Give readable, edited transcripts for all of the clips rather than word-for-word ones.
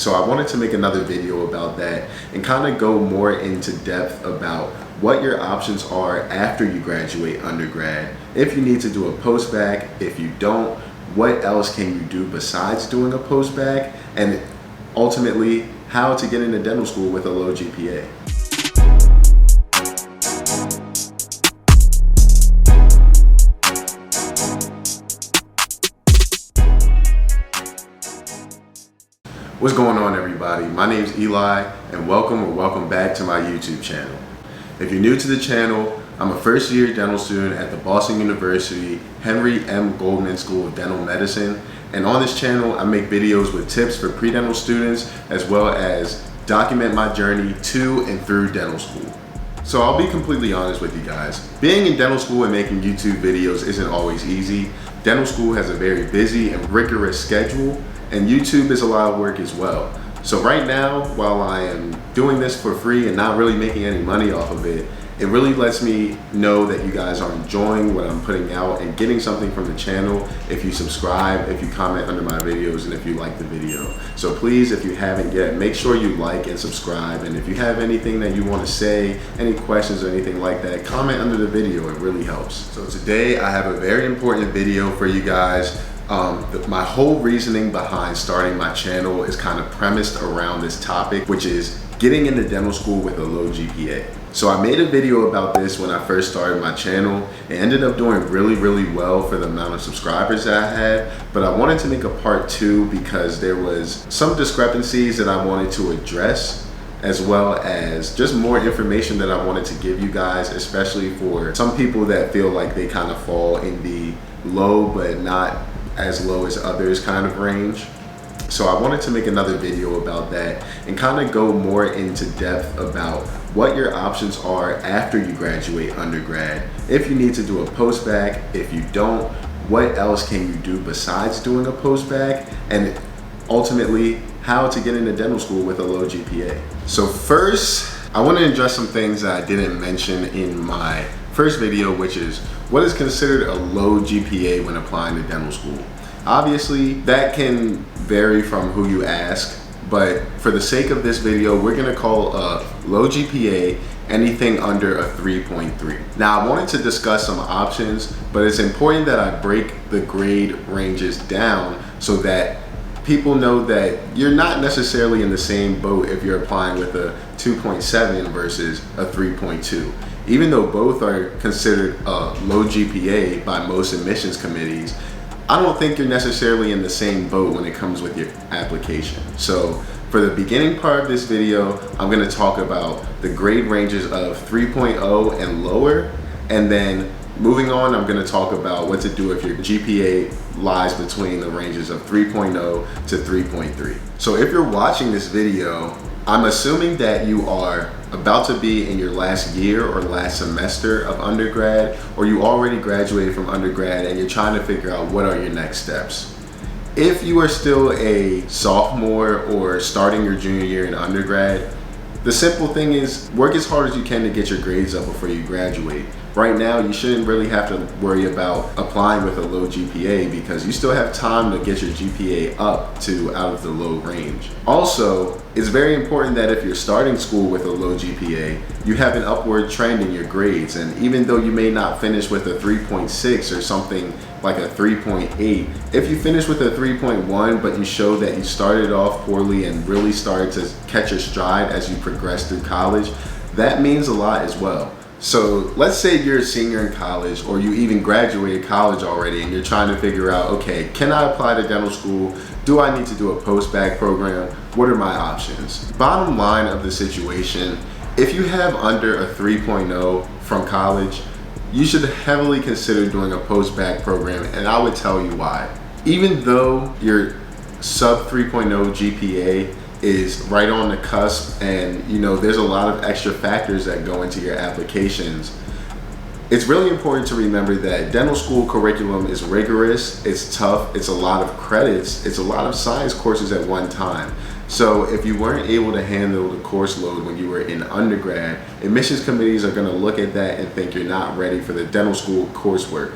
So I wanted to make another video about that and kind of go more into depth about what your options are after you graduate undergrad. If you need to do a post-bac, if you don't, what else can you do besides doing a post-bac, and ultimately how to get into dental school with a low GPA. What's going on, everybody? My name is Eli, and welcome back to my YouTube channel. If you're new to the channel, I'm a first-year dental student at the Boston University Henry M. Goldman School of Dental Medicine, and on this channel I make videos with tips for pre-dental students as well as document my journey to and through dental school. So I'll be completely honest with you guys. Being in dental school and making YouTube videos isn't always easy. Dental school has a very busy and rigorous schedule, and YouTube is a lot of work as well. So right now, while I am doing this for free and not really making any money off of it, it really lets me know that you guys are enjoying what I'm putting out and getting something from the channel if you subscribe, if you comment under my videos, and if you like the video. So please, if you haven't yet, make sure you like and subscribe. And if you have anything that you want to say, any questions or anything like that, comment under the video. It really helps. So today I have a very important video for you guys. My whole reasoning behind starting my channel is kind of premised around this topic, which is getting into dental school with a low GPA. So I made a video about this when I first started my channel. It ended up doing really well for the amount of subscribers that I had, but I wanted to make a part 2 because there was some discrepancies that I wanted to address, as well as just more information that I wanted to give you guys, especially for some people that feel like they kind of fall in the low but not as low as others kind of range. So I wanted to make another video about that and kind of go more into depth about what your options are after you graduate undergrad. If you need to do a post-bac, if you don't, what else can you do besides doing a post-bac, and ultimately how to get into dental school with a low GPA. So first, I want to address some things that I didn't mention in my first video, which is what is considered a low GPA when applying to dental school. Obviously, that can vary from who you ask, but for the sake of this video, we're gonna call a low GPA anything under a 3.3. Now, I wanted to discuss some options, but it's important that I break the grade ranges down so that people know that you're not necessarily in the same boat if you're applying with a 2.7 versus a 3.2. Even though both are considered a low GPA by most admissions committees, I don't think you're necessarily in the same boat when it comes with your application. So for the beginning part of this video, I'm going to talk about the grade ranges of 3.0 and lower, and then moving on, I'm going to talk about what to do if your GPA lies between the ranges of 3.0 to 3.3. So if you're watching this video, I'm assuming that you are about to be in your last year or last semester of undergrad, or you already graduated from undergrad and you're trying to figure out what are your next steps. If you are still a sophomore or starting your junior year in undergrad, the simple thing is work as hard as you can to get your grades up before you graduate. Right now, you shouldn't really have to worry about applying with a low GPA because you still have time to get your GPA up to out of the low range. Also, it's very important that if you're starting school with a low GPA, you have an upward trend in your grades. And even though you may not finish with a 3.6 or something like a 3.8, if you finish with a 3.1 but you show that you started off poorly and really started to catch your stride as you progress through college, that means a lot as well. So let's say you're a senior in college, or you even graduated college already and you're trying to figure out, okay, can I apply to dental school? Do I need to do a post-bac program? What are my options? Bottom line of the situation, if you have under a 3.0 from college, you should heavily consider doing a post-bac program, and I would tell you why. Even though your sub 3.0 GPA is right on the cusp, and you know there's a lot of extra factors that go into your applications, it's really important to remember that dental school curriculum is rigorous, it's tough, it's a lot of credits, it's a lot of science courses at one time. So if you weren't able to handle the course load when you were in undergrad, admissions committees are going to look at that and think you're not ready for the dental school coursework.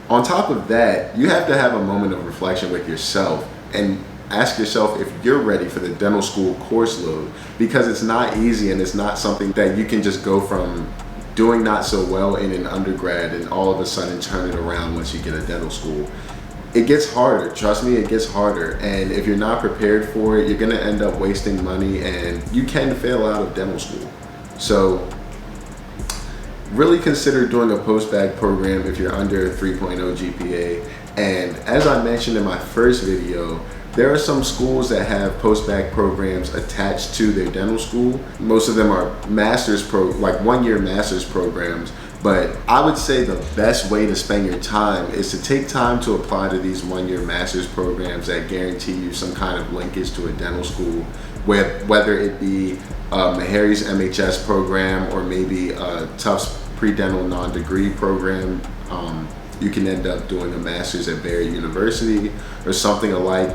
On top of that, you have to have a moment of reflection with yourself and ask yourself if you're ready for the dental school course load, because it's not easy and it's not something that you can just go from doing not so well in an undergrad and all of a sudden turn it around once you get a dental school. It gets harder, trust me, it gets harder. And if you're not prepared for it, you're gonna end up wasting money and you can fail out of dental school. So really consider doing a post-bac program if you're under a 3.0 GPA. And as I mentioned in my first video, there are some schools that have post-bac programs attached to their dental school. Most of them are like 1-year master's programs. But I would say the best way to spend your time is to take time to apply to these 1-year master's programs that guarantee you some kind of linkage to a dental school, whether it be Meharry's MHS program or maybe a Tufts pre-dental non-degree program. You can end up doing a master's at Barry University or something alike.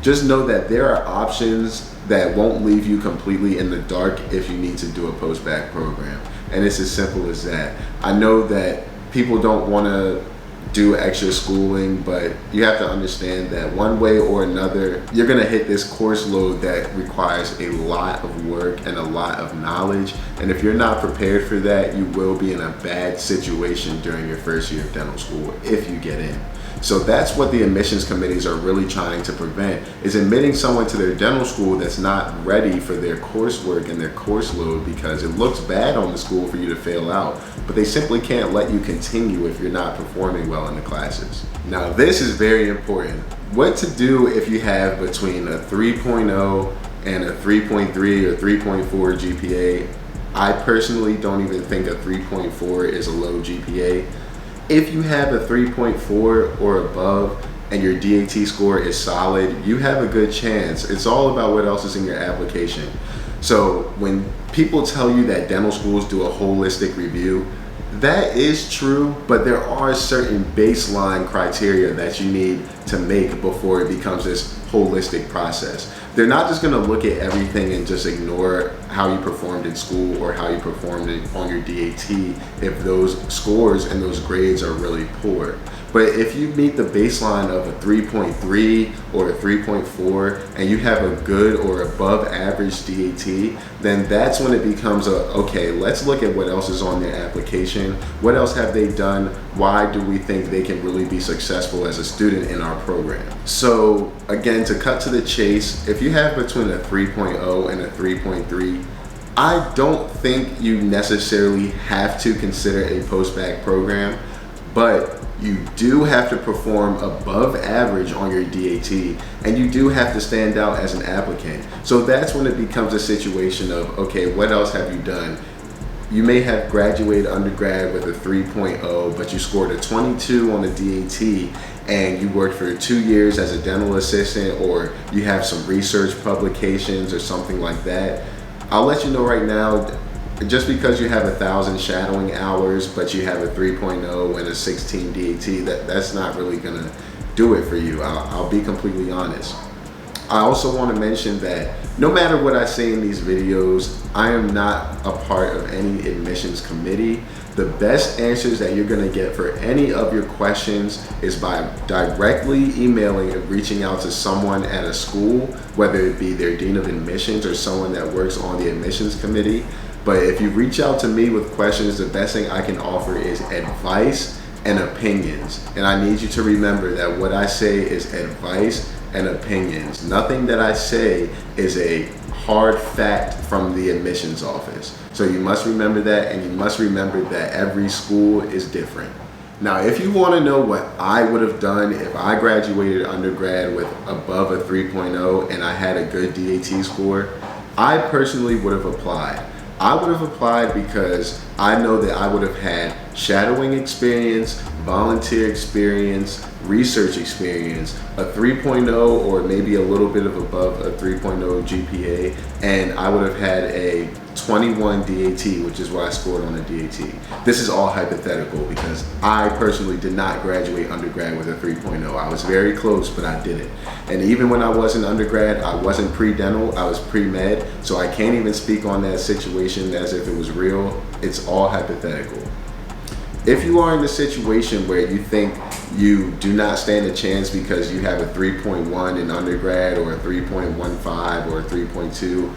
Just know that there are options that won't leave you completely in the dark if you need to do a post-bac program. And it's as simple as that. I know that people don't want to do extra schooling, but you have to understand that one way or another, you're gonna hit this course load that requires a lot of work and a lot of knowledge. And if you're not prepared for that, you will be in a bad situation during your first year of dental school if you get in. So that's what the admissions committees are really trying to prevent, is admitting someone to their dental school that's not ready for their coursework and their course load, because it looks bad on the school for you to fail out, but they simply can't let you continue if you're not performing well in the classes. Now this is very important. What to do if you have between a 3.0 and a 3.3 or 3.4 GPA. I personally don't even think a 3.4 is a low GPA. If you have a 3.4 or above and your DAT score is solid, you have a good chance. It's all about what else is in your application. So when people tell you that dental schools do a holistic review, that is true, but there are certain baseline criteria that you need to make before it becomes this holistic process. They're not just gonna look at everything and just ignore how you performed in school or how you performed on your DAT if those scores and those grades are really poor. But if you meet the baseline of a 3.3 or a 3.4 and you have a good or above average DAT, then that's when it becomes okay, let's look at what else is on their application. What else have they done? Why do we think they can really be successful as a student in our program? So again, to cut to the chase, if you have between a 3.0 and a 3.3, I don't think you necessarily have to consider a post-bac program, but you do have to perform above average on your DAT, and you do have to stand out as an applicant. So that's when it becomes a situation of, okay, what else have you done? You may have graduated undergrad with a 3.0, but you scored a 22 on the DAT, and you worked for 2 years as a dental assistant, or you have some research publications or something like that. I'll let you know right now, just because you have 1,000 shadowing hours, but you have a 3.0 and a 16 DAT, that's not really gonna do it for you. I'll be completely honest. I also want to mention that no matter what I say in these videos, I am not a part of any admissions committee. The best answers that you're going to get for any of your questions is by directly emailing and reaching out to someone at a school, whether it be their dean of admissions or someone that works on the admissions committee. But if you reach out to me with questions, the best thing I can offer is advice and opinions. And I need you to remember that what I say is advice and opinions. Nothing that I say is a hard fact from the admissions office. So you must remember that, and you must remember that every school is different. Now, if you want to know what I would have done if I graduated undergrad with above a 3.0 and I had a good DAT score, I personally would have applied. I would have applied because I know that I would have had shadowing experience, volunteer experience, research experience, a 3.0 or maybe a little bit of above a 3.0 GPA, and I would have had a 21 DAT, which is what I scored on the DAT. This is all hypothetical because I personally did not graduate undergrad with a 3.0. I was very close, but I didn't. And even when I was in undergrad, I wasn't pre-dental, I was pre-med, so I can't even speak on that situation as if it was real. It's all hypothetical. If you are in a situation where you think you do not stand a chance because you have a 3.1 in undergrad or a 3.15 or a 3.2,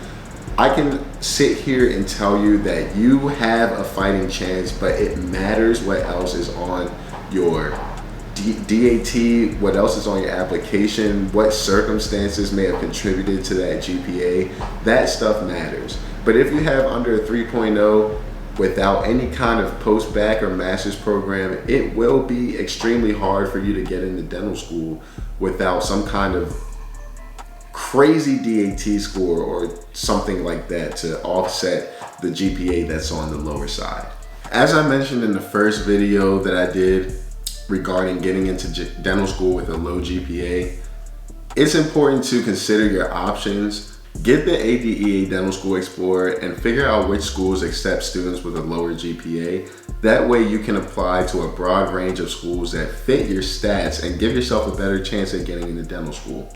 I can sit here and tell you that you have a fighting chance, but it matters what else is on your DAT, what else is on your application, what circumstances may have contributed to that GPA. That stuff matters. But if you have under a 3.0 without any kind of post-bac or master's program, it will be extremely hard for you to get into dental school without some kind of crazy DAT score or something like that to offset the GPA that's on the lower side. As I mentioned in the first video that I did regarding getting into dental school with a low GPA, it's important to consider your options. Get the ADEA Dental School Explorer and figure out which schools accept students with a lower GPA. That way you can apply to a broad range of schools that fit your stats and give yourself a better chance at getting into dental school.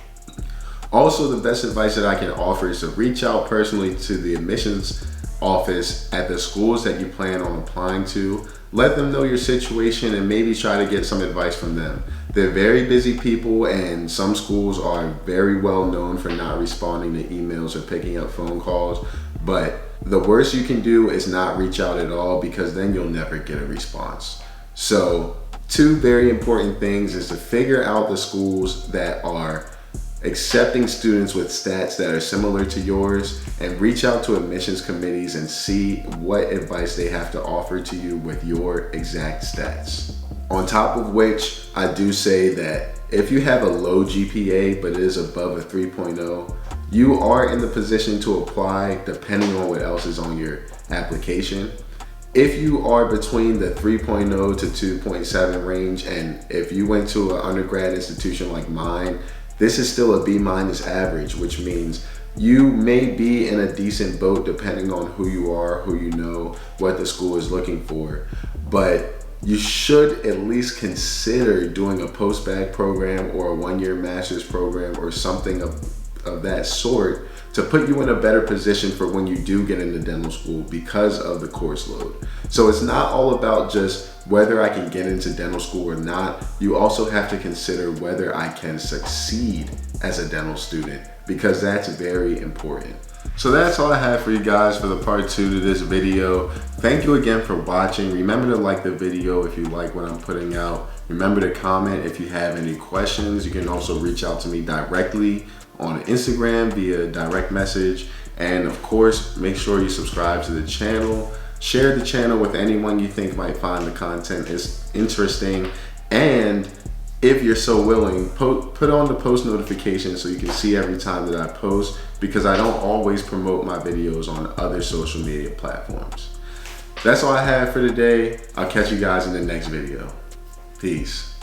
Also, the best advice that I can offer is to reach out personally to the admissions office at the schools that you plan on applying to. Let them know your situation and maybe try to get some advice from them. They're very busy people, and some schools are very well known for not responding to emails or picking up phone calls. But the worst you can do is not reach out at all, because then you'll never get a response. So, two very important things is to figure out the schools that are accepting students with stats that are similar to yours, and reach out to admissions committees and see what advice they have to offer to you with your exact stats. On top of which, I do say that if you have a low GPA but it is above a 3.0, you are in the position to apply depending on what else is on your application. If you are between the 3.0 to 2.7 range, and if you went to an undergrad institution like mine, this is still a B- average, which means you may be in a decent boat depending on who you are, who you know, what the school is looking for. But you should at least consider doing a post-bac program or a one-year master's program or something of that sort to put you in a better position for when you do get into dental school because of the course load. So it's not all about just whether I can get into dental school or not. You also have to consider whether I can succeed as a dental student, because that's very important. So that's all I have for you guys for the part 2 to this video. Thank you again for watching. Remember to like the video if you like what I'm putting out. Remember to comment if you have any questions. You can also reach out to me directly on Instagram via direct message. And of course, make sure you subscribe to the channel. Share the channel with anyone you think might find the content is interesting. And if you're so willing, put on the post notifications so you can see every time that I post, because I don't always promote my videos on other social media platforms. That's all I have for today. I'll catch you guys in the next video. Peace.